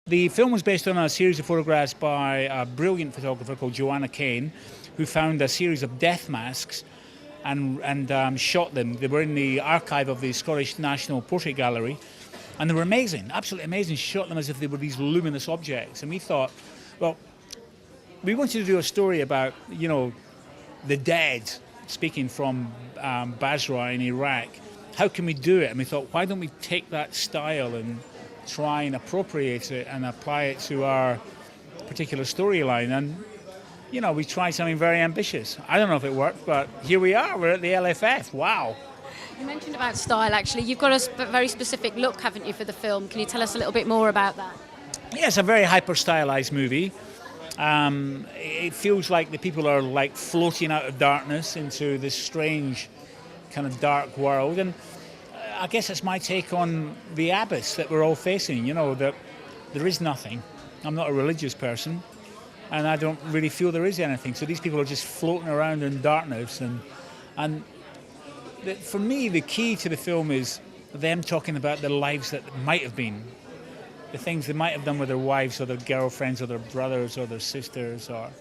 The film was based on a series of photographs by a brilliant photographer called Joanna Kane, who found a series of death masks and shot them. They were in the archive of the Scottish National Portrait Gallery, and they were amazing, absolutely amazing. She shot them as if they were these luminous objects, and we thought, well, we wanted to do a story about, the dead, speaking from Basra in Iraq. How can we do it? And we thought, why don't we take that style and try and appropriate it and apply it to our particular storyline? And, we tried something very ambitious. I don't know if it worked, but here we are. We're at the LFF. Wow. You mentioned about style, actually. You've got a very specific look, haven't you, for the film? Can you tell us a little bit more about that? Yeah, it's a very hyper-stylized movie. It feels like the people are like floating out of darkness into this strange kind of dark world. And I guess it's my take on the abyss that we're all facing, that there is nothing. I'm not a religious person, and I don't really feel there is anything. So these people are just floating around in darkness. For me, the key to the film is them talking about the lives that might have been, the things they might have done with their wives or their girlfriends or their brothers or their sisters. And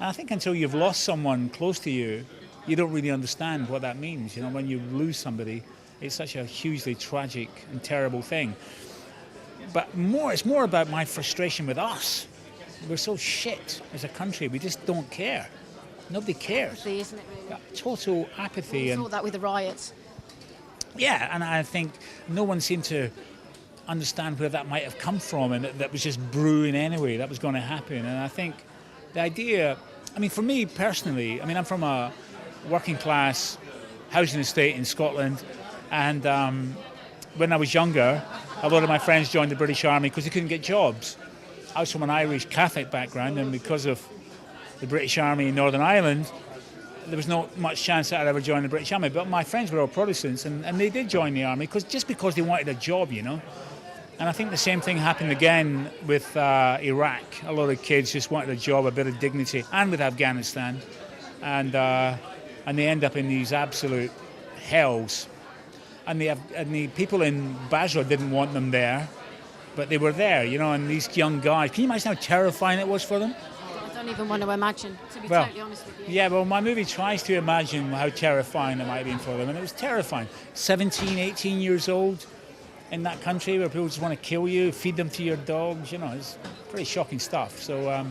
I think until you've lost someone close to you, you don't really understand what that means. When you lose somebody, it's such a hugely tragic and terrible thing. But it's more about my frustration with us. We're so shit as a country. We just don't care. Nobody cares. Apathy, isn't it, really? Total apathy. We saw that with the riots. Yeah, and I think no one seemed to understand where that might have come from, and that was just brewing anyway. That was going to happen. And I think the idea, for me personally, I'm from a working class housing estate in Scotland, and when I was younger, a lot of my friends joined the British Army because they couldn't get jobs. I was from an Irish Catholic background, and because of the British Army in Northern Ireland, there was not much chance that I'd ever join the British Army. But my friends were all Protestants, and they did join the army because they wanted a job, And I think the same thing happened again with Iraq. A lot of kids just wanted a job, a bit of dignity, and with Afghanistan, and they end up in these absolute hells. And the people in Basra didn't want them there, but they were there, and these young guys. Can you imagine how terrifying it was for them? I don't even want to imagine, to be totally honest with you. Yeah, well, my movie tries to imagine how terrifying it might have been for them, and it was terrifying. 17, 18 years old in that country where people just want to kill you, feed them to your dogs, it's pretty shocking stuff. So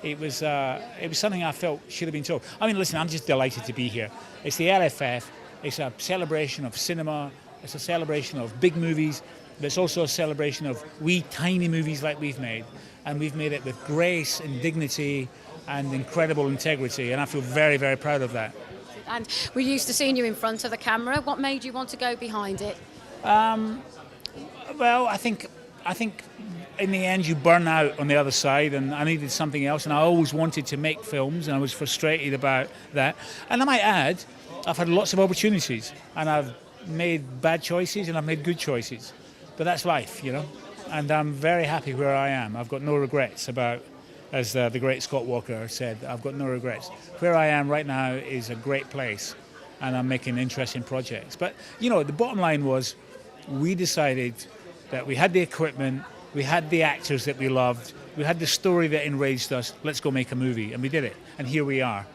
it was something I felt should have been told. Listen, I'm just delighted to be here. It's the LFF. It's a celebration of cinema. It's a celebration of big movies. But it's also a celebration of wee tiny movies like we've made. And we've made it with grace and dignity and incredible integrity. And I feel very, very proud of that. And we're used to seeing you in front of the camera. What made you want to go behind it? Well, I think in the end you burn out on the other side, and I needed something else. And I always wanted to make films, and I was frustrated about that. And I might add, I've had lots of opportunities, and I've made bad choices and I've made good choices. But that's life, And I'm very happy where I am. I've got no regrets about, as the great Scott Walker said, I've got no regrets. Where I am right now is a great place, and I'm making interesting projects. But, the bottom line was we decided that we had the equipment, we had the actors that we loved, we had the story that enraged us, let's go make a movie. And we did it. And here we are.